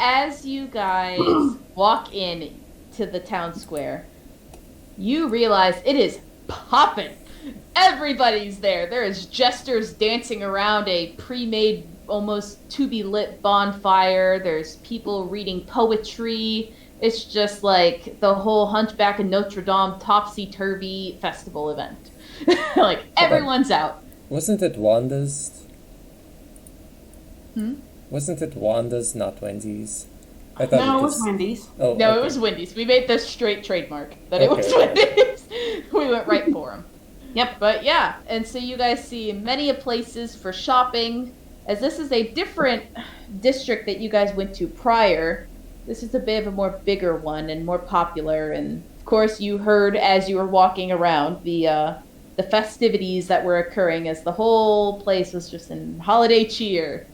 as you guys walk in to the town square, you realize it is popping. Everybody's there. There is jesters dancing around a pre-made, almost to-be-lit bonfire. There's people reading poetry. It's just like the whole Hunchback of Notre Dame topsy-turvy festival event. Like, everyone's out. Wasn't it Wanda's? Hmm? Wasn't it Wanda's, not Wendy's? I thought No, it was Wendy's. Oh, No, okay. it was Wendy's. We made the straight trademark that it was Okay. Wendy's. We went right for them. Yep. But yeah, and so you guys see many places for shopping, as this is a different district that you guys went to prior. This is a bit of a more bigger one and more popular, and of course you heard as you were walking around the festivities that were occurring, as the whole place was just in holiday cheer,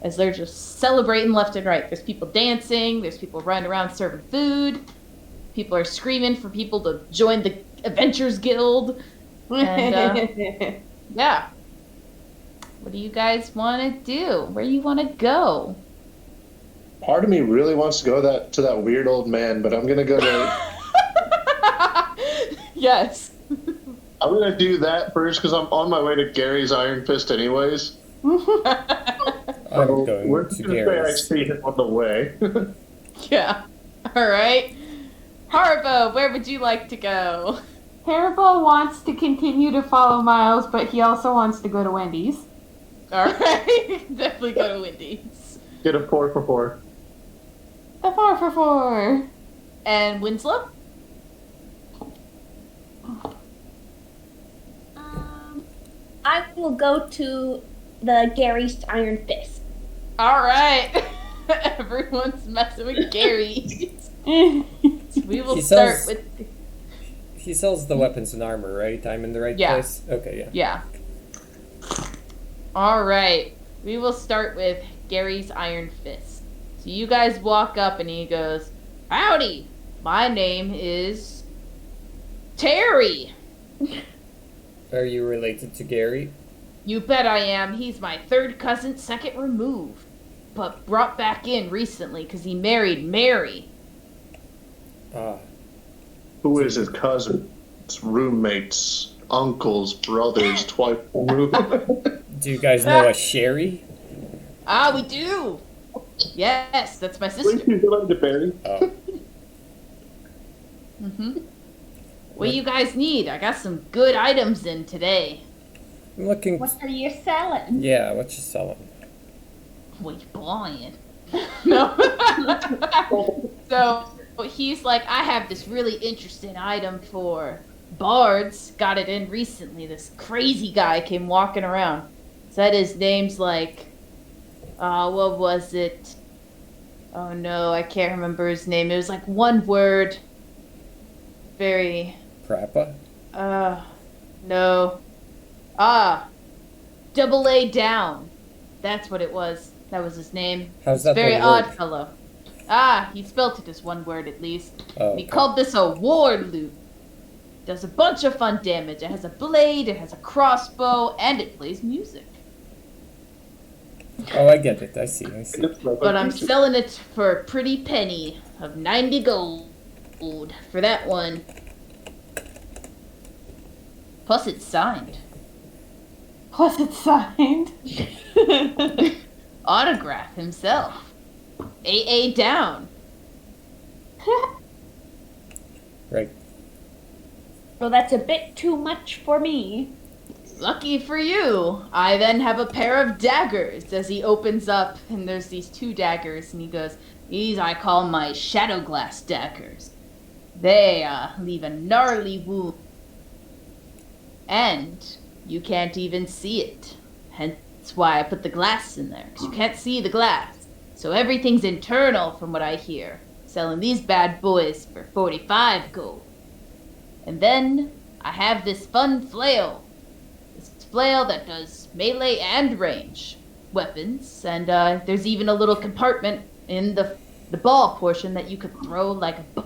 as they're just celebrating left and right. There's people dancing, there's people running around serving food, people are screaming for people to join the Adventures Guild. And, yeah. What do you guys want to do? Where do you want to go? Part of me really wants to go to that weird old man, but I'm gonna go to. Yes. I'm gonna do that first because I'm on my way to Gary's Iron Fist, anyways. I'm So going we're to gonna say I Gary's. see him on the way. Yeah. All right. Harbo, where would you like to go? Haribo wants to continue to follow Miles, but he also wants to go to Wendy's. All right. Definitely go to Wendy's. Get a 4 for 4. A 4 for 4. And Winslow? I will go to the Gary's Iron Fist. All right. Everyone's messing with Gary. We will He start sells- with... He sells the weapons and armor, right? I'm in the right Yeah. place? Okay, yeah. Yeah. All right. We will start with Gary's Iron Fist. So you guys walk up and he goes, "Howdy. My name is Terry." Are you related to Gary? You bet I am. He's my third cousin, second removed, but brought back in recently because he married Mary. Ah, Who is his cousin? It's roommates, uncles, brothers, twice removed. do you guys know a Sherry? Ah, we do. Yes, that's my Wouldn't sister. you go to Barry? Oh, Mm-hmm. What do you guys need? I got some good items in today. I'm looking... What are you selling? Yeah, what you selling? What you buying? No. So he's like, I have this really interesting item for bards. Got it in recently. This crazy guy came walking around. Said his name's like, what was it? Oh no, I can't remember his name. It was like one word. Very, Prappa? no. Double A down. That's what it was. That was his name. How's that Very one odd word? fellow. He spelt it as one word at least. Oh, He okay. called this a war loot. Does a bunch of fun damage. It has a blade, it has a crossbow, and it plays music. Oh, I get it. I see. But I'm selling it for a pretty penny of 90 gold for that one. Plus it's signed. Plus it's signed. Autograph himself. AA down. Right. Well, that's a bit too much for me. Lucky for you, I then have a pair of daggers as he opens up, and there's these two daggers, and he goes, "These I call my shadow glass daggers. They leave a gnarly wound, and you can't even see it. Hence why I put the glass in there, 'cause you can't see the glass. So everything's internal from what I hear. Selling these bad boys for 45 gold. And then I have this fun flail. This flail that does melee and range weapons. And there's even a little compartment in the ball portion that you could throw like a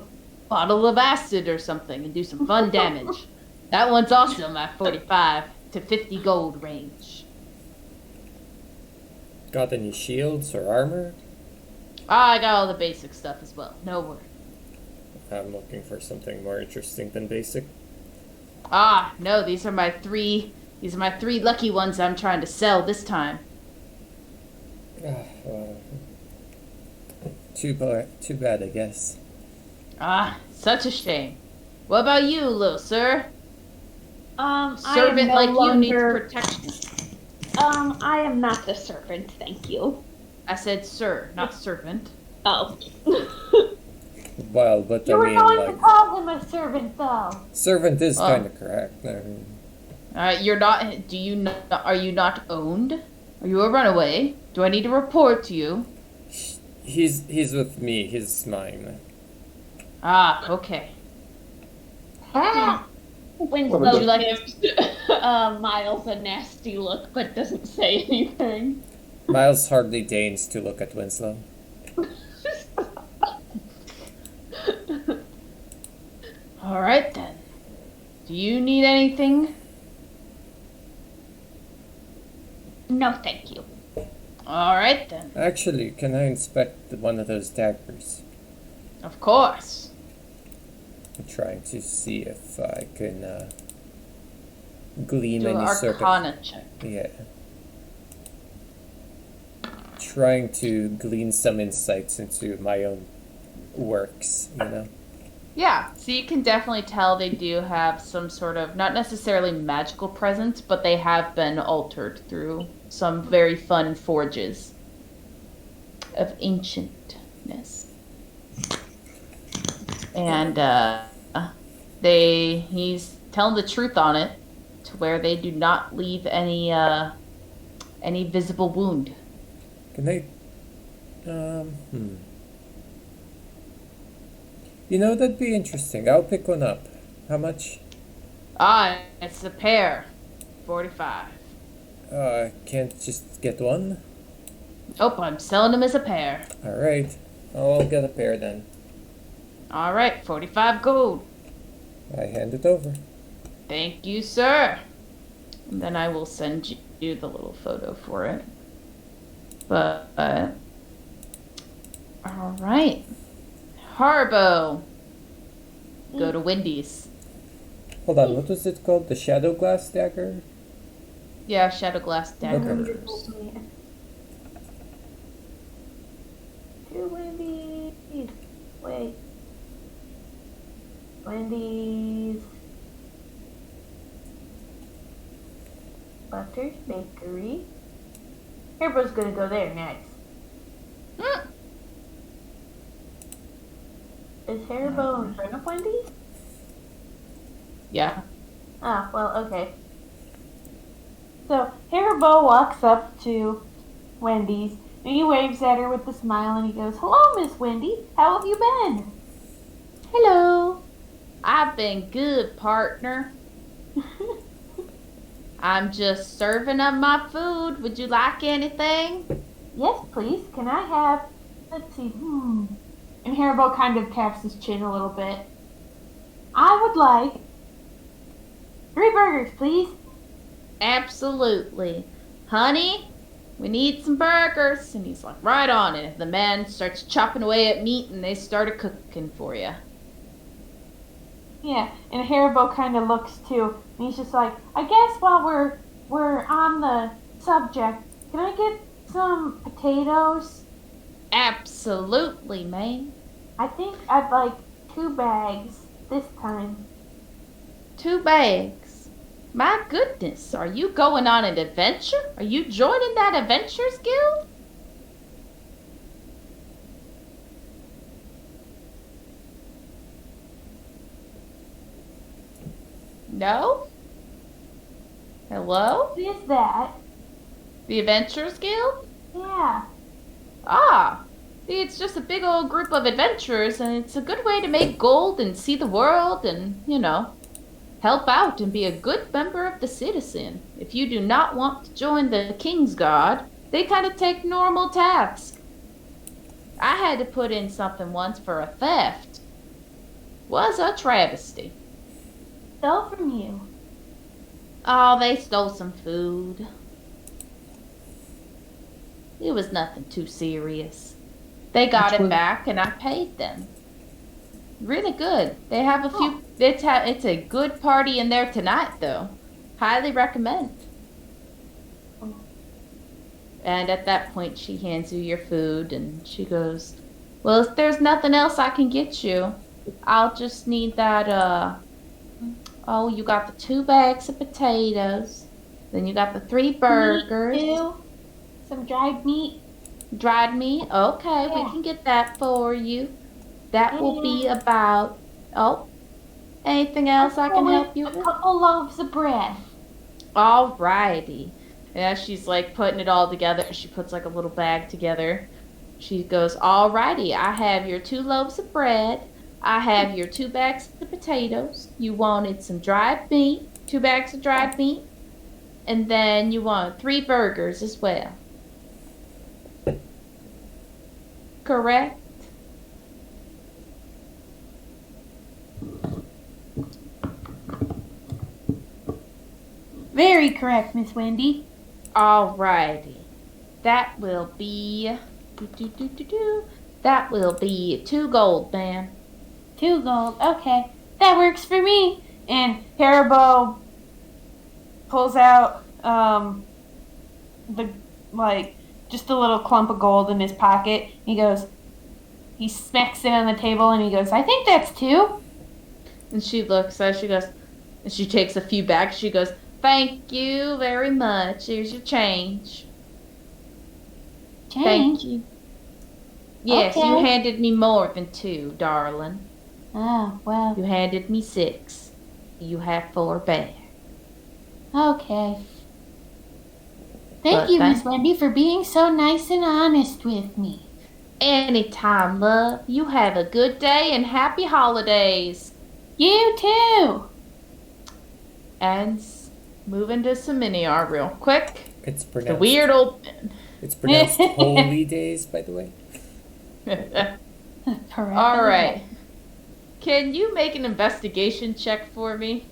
bottle of acid or something and do some fun damage. That one's also my 45 to 50 gold range." Got any shields or armor? I got all the basic stuff as well. No worry. I'm looking for something more interesting than basic. No, these are my three. These are my three lucky ones I'm trying to sell this time. Well, too bad, I guess. Such a shame. What about you, little sir? I am Servant no like you needs longer. protection. I am not the servant, thank you. I said sir, not servant. Oh. Well, but You I were mean, going like, to call him a servant, though. servant is Oh. kind of correct. I mean, You're not. Do you not? Are you not owned? Are you a runaway? Do I need to report to you? he's with me. He's mine. Okay. Winslow Would you like- gives Miles a nasty look, but doesn't say anything. Miles hardly deigns to look at Winslow. All right then. Do you need anything? No, thank you. All right then. Actually, can I inspect one of those daggers? Of course. I'm trying to see if I can glean Do an any sort of... Arcana check. Yeah. Trying to glean some insights into my own works, you know? Yeah, so you can definitely tell they do have some sort of, not necessarily magical presence, but they have been altered through some very fun forges of ancientness. And he's telling the truth on it, to where they do not leave any visible wound. Can I... You know, that'd be interesting. I'll pick one up. How much? It's a pair. 45. Can't just get one? Oh, I'm selling them as a pair. Alright. I'll get a pair then. All right, 45 gold. I hand it over. Thank you, sir. And then I will send you the little photo for it. But, all right. Harbo. Go to Wendy's. Hold on, what was it called? The Shadow Glass Dagger? Yeah, Shadow Glass daggers. To Wendy's. Wait. Wendy's. Butter's Bakery. Everybody's gonna go there next. Hmm. Is Haribo in front of Wendy's? Yeah. Ah, well, okay. So, Haribo walks up to Wendy's, and he waves at her with a smile, and he goes, "Hello, Miss Wendy. How have you been?" Hello. I've been good, partner. I'm just serving up my food. Would you like anything? Yes, please. Can I have... Let's see, And Haribo kind of taps his chin a little bit. I would like 3 burgers, please. Absolutely. Honey, we need some burgers. And he's like, right on it. The man starts chopping away at meat and they started cooking for you. Yeah, and Haribo kind of looks too, and he's just like, I guess while we're on the subject, can I get some potatoes? Absolutely, man. I think I'd like 2 bags this time. 2 bags. My goodness, are you going on an adventure? Are you joining that Adventurers Guild? No? Hello? What is that? The Adventurers Guild? Yeah. See, it's just a big old group of adventurers, and it's a good way to make gold and see the world and, help out and be a good member of the citizen. If you do not want to join the King's Guard, they kind of take normal tasks. I had to put in something once for a theft. Was a travesty. Stole from you. Oh, they stole some food. It was nothing too serious. They got Which it one? back, and I paid them. Really good. They have a few. It's a good party in there tonight, though. Highly recommend. And at that point, she hands you your food, and she goes, "Well, if there's nothing else I can get you, I'll just need that. Oh, you got the 2 bags of potatoes, then you got the 3 burgers, Meat too. Some dried meat. dried meat. Okay, we Yeah. can get that for you. That will be Yeah. about. Oh, anything else I can help you A with? couple loaves of bread. Alrighty." And as she's like putting it all together, she puts like a little bag together. She goes, "Alrighty, I have your 2 loaves of bread. I have your 2 bags of potatoes. You wanted some dried meat, 2 bags of dried meat, and then you want 3 burgers as well. Correct?" Very correct, Miss Wendy. Alrighty. That will be. That will be 2 gold, ma'am. 2 gold. Okay, that works for me. And Haribo pulls out the like just a little clump of gold in his pocket. He smacks it on the table and he goes, "I think that's 2." And she looks as she goes, and she takes a few bags. She goes, "Thank you very much. Here's your change." Thank Change. you. Yes, you Okay. handed me more than 2, darling. Oh, well, You handed me 6. You have 4 back. okay. Thank But you, thank- Miss Wendy, for being so nice and honest with me. Anytime, love. You have a good day and happy holidays. You too. And moving to Seminiar real quick. It's The pronounced. weird old. It's pronounced holy days, by the way. Correct. All right. Can you make an investigation check for me?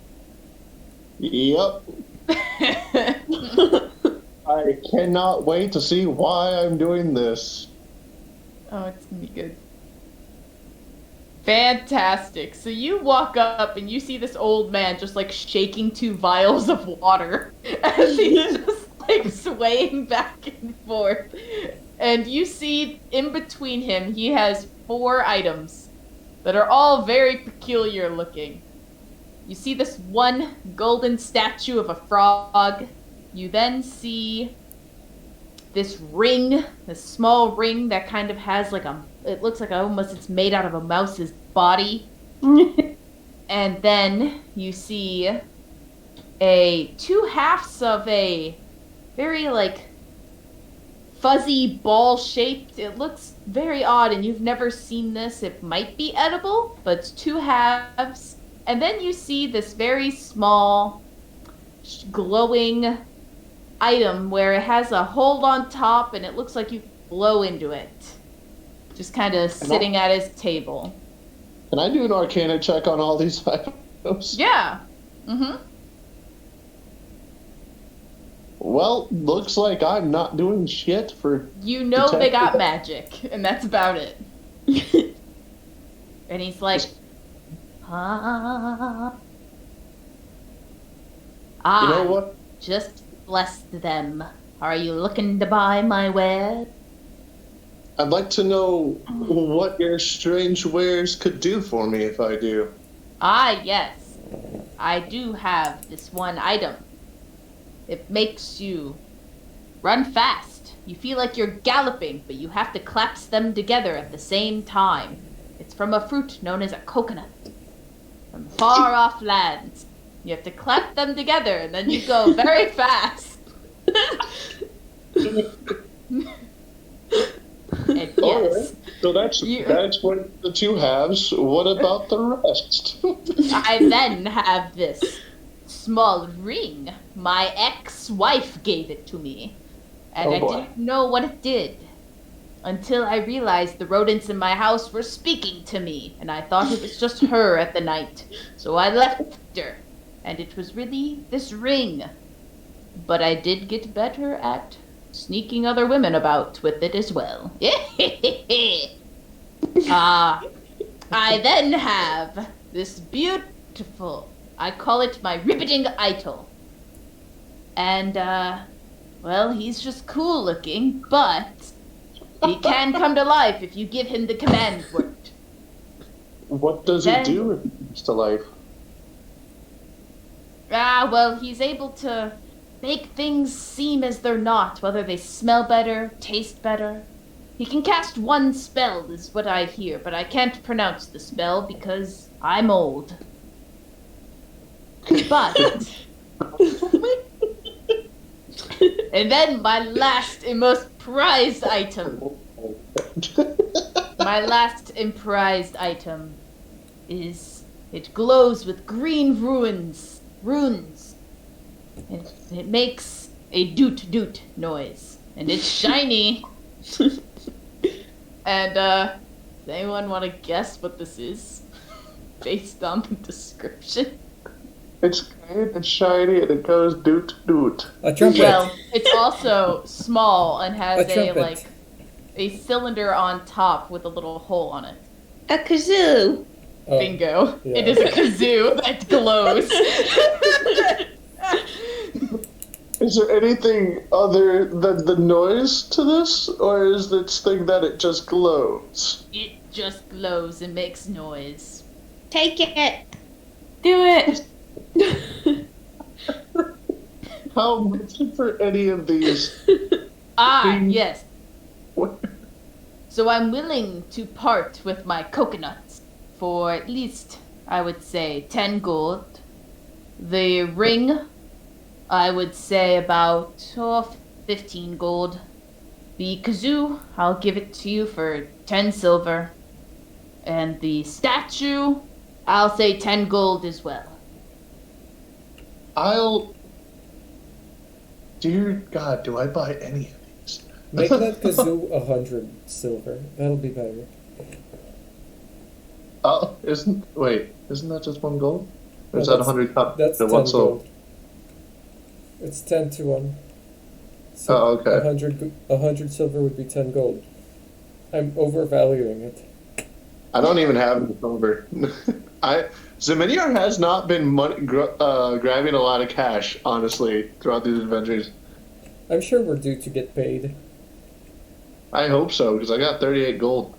Yep. I cannot wait to see why I'm doing this. Oh, it's gonna be good. Fantastic. So you walk up and you see this old man just like shaking 2 vials of water as he's just like swaying back and forth. And you see in between him, he has 4 items that are all very peculiar looking. You see this one golden statue of a frog. You then see this ring, this small ring that kind of has like it looks like almost it's made out of a mouse's body. And then you see 2 halves of a very like fuzzy ball shaped. It looks very odd and you've never seen this. It might be edible, but it's 2 halves. And then you see this very small glowing item where it has a hole on top and it looks like you blow into it. Just kind of sitting at his table. Can I do an Arcana check on all these items? Yeah. Mm-hmm. Well, looks like I'm not doing shit for. You know they got Detective. magic, and that's about it. And he's like, ah. You know what? Just blessed them. Are you looking to buy my wares? I'd like to know what your strange wares could do for me if I do. Ah, yes. I do have this one item. It makes you run fast. You feel like you're galloping, but you have to collapse them together at the same time. It's from a fruit known as a coconut. From far off lands. You have to clap them together, and then you go very fast. And yes. Alright. So that's You- what the 2 halves. What about the rest? I then have this small ring. My ex-wife gave it to me. And Oh, I boy. didn't know what it did. Until I realized the rodents in my house were speaking to me. And I thought it was just her at the night. So I left her. And it was really this ring. But I did get better at sneaking other women about with it as well. I then have this beautiful, I call it my riveting idol. And, well, he's just cool looking, but he can come to life if you give him the command word. What does he do if he comes to life? Well, he's able to make things seem as they're not, whether they smell better, taste better. He can cast one spell, is what I hear, but I can't pronounce the spell because I'm old. But... and then my last and most prized item. My last and prized item is it glows with green runes. It makes a doot noise, and it's shiny. And does anyone want to guess what this is, based on the description? It's green, it's shiny, and it goes doot doot. A trumpet. Well, it's also small and has A trumpet. a cylinder on top with a little hole on it. A kazoo. Oh, Bingo. yeah. It is a kazoo that glows. Is there anything other than the noise to this, or is this thing that it just glows? It just glows and makes noise. Take it. Do it. How much for any of these? Yes. What? So I'm willing to part with my coconuts for at least, I would say, 10 gold. The ring, I would say about 15 gold. The kazoo, I'll give it to you for 10 silver. And the statue, I'll say 10 gold as well. Dear God, do I buy any of these? Make that kazoo 100 silver. That'll be better. Isn't that just 1 gold? Or is No, that 100 cup? That's The 10 one sold? gold. It's 10 to 1. So Oh, okay. 100 silver would be 10 gold. I'm overvaluing it. I don't even have any silver. Zeminiar has not been grabbing a lot of cash, honestly, throughout these adventures. I'm sure we're due to get paid. I hope so, because I got 38 gold.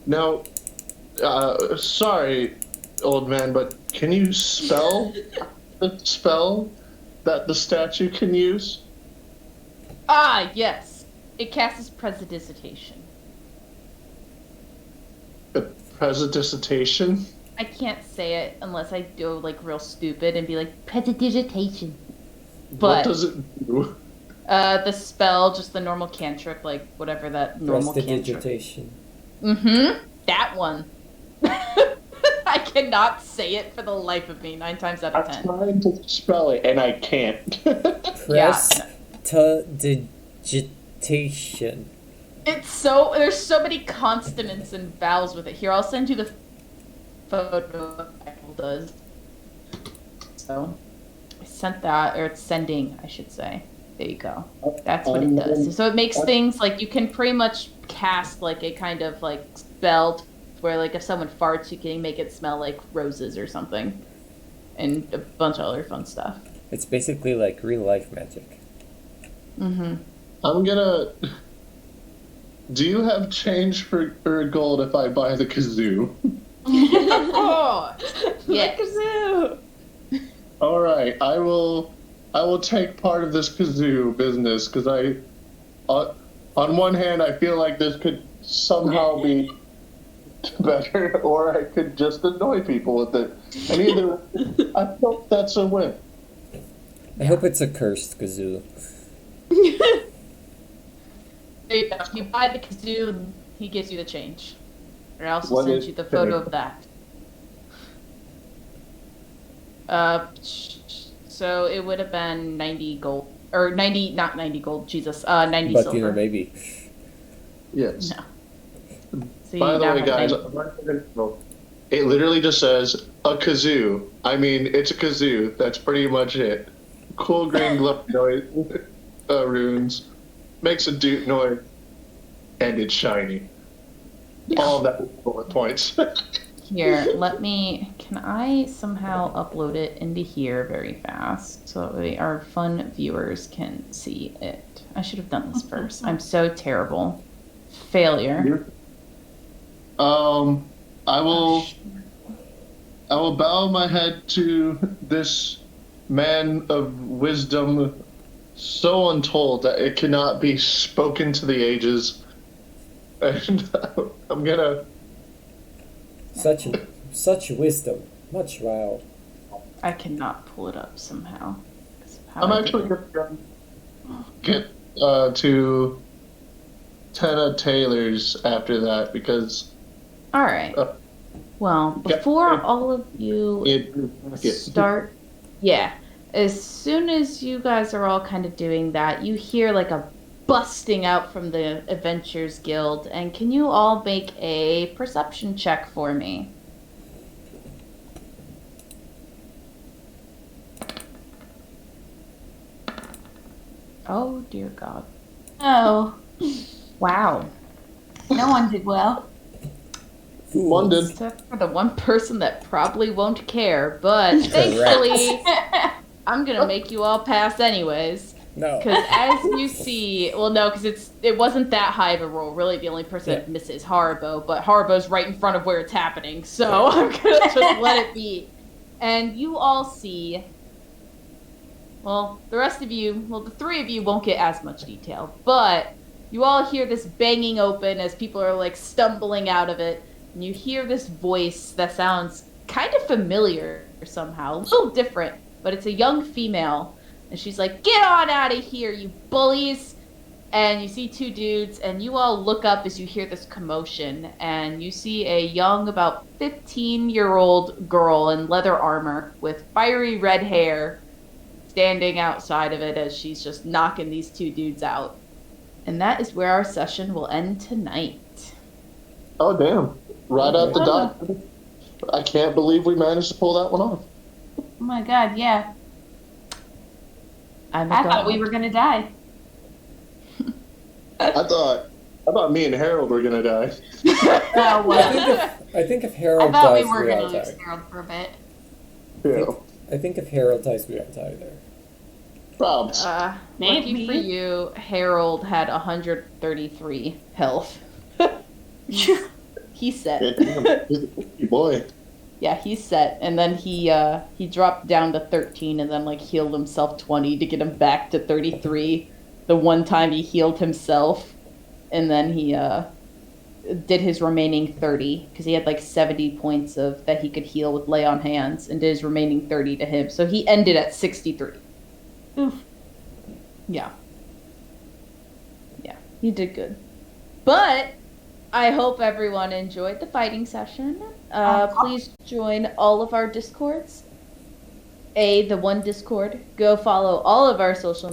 Now, sorry, old man, but can you spell the spell that the statue can use? Yes. It casts Prestidigitation. Prestidigitation? I can't say it unless I go like real stupid and be like Prestidigitation. What But does it do? the spell, just the normal cantrip, like whatever that normal cantrip. Prestidigitation. That one. I cannot say it for the life of me. 9 times out of 10. I'm trying to spell it, and I can't. Prestidigitation. It's so there's so many consonants and vowels with it. Here, I'll send you the photo of Michael does. So I sent that, or it's sending, I should say. There you go. That's what it does. So it makes things like you can pretty much cast like a kind of like spell where like if someone farts, you can make it smell like roses or something, and a bunch of other fun stuff. It's basically like real life magic. Mm-hmm. I'm gonna. Do you have change for gold if I buy the kazoo? Oh, yes. Kazoo. All right, I will take part of this kazoo business because on one hand, I feel like this could somehow be better, or I could just annoy people with it. And either, I hope that's a win. I hope it's a cursed kazoo. If you buy the kazoo, he gives you the change. Or I also What sent is you the photo change? of that. So it would have been 90 gold. Or 90, not 90 gold, Jesus. 90 But silver. you know, maybe. Yes. No. So By you the now way, have guys, 90. it literally just says a kazoo. I mean, it's a kazoo. That's pretty much it. Cool green glow noise, runes. Makes a doot noise. And it's shiny. All that bullet points. Here, can I somehow upload it into here very fast so that way our fun viewers can see it? I should have done this first. I'm so terrible. Failure. I will bow my head to this man of wisdom so untold that it cannot be spoken to the ages. And I'm gonna Such wisdom, much wow. I cannot pull it up somehow. I'm actually gonna get to Tana Taylor's after that because All right. Well, before all of you start, yeah, as soon as you guys are all kind of doing that, you hear like a busting out from the Adventures Guild, and can you all make a perception check for me? Oh, dear God. Oh, Wow. no one did well. London. Except for the one person that probably won't care, but thankfully, I'm gonna make you all pass anyways. No. Because as you see, well, no, because it wasn't that high of a roll. Really, the only person that misses Haribo, but Haribo's right in front of where it's happening, so I'm gonna just let it be. And you all see, well, the rest of you, well, the three of you won't get as much detail, but you all hear this banging open as people are like stumbling out of it, and you hear this voice that sounds kind of familiar somehow, a little different, but it's a young female. And she's like, "Get on out of here, you bullies!" And you see two dudes, and you all look up as you hear this commotion, and you see a young, about 15-year-old girl in leather armor with fiery red hair standing outside of it as she's just knocking these two dudes out. And that is where our session will end tonight. Oh, damn. Right out the dot. I can't believe we managed to pull that one off. Oh my god, yeah. I I thought we were gonna die. I thought me and Harold were gonna die. Oh, well. I think if I Harold thought we dies, were we all gonna lose die. Harold for a bit. Yeah. I think if Harold dies, we all die there. Probs. Lucky Maybe. for you, Harold had 133 health. He's set. He's a lucky boy. Yeah, he's set, and then he dropped down to 13, and then like healed himself 20 to get him back to 33. The one time he healed himself, and then he did his remaining 30 because he had like 70 points of that he could heal with lay on hands, and did his remaining 30 to him. So he ended at 63. Oof. Yeah, he did good, but I hope everyone enjoyed the fighting session. Please join all of our Discords. The one Discord. Go follow all of our social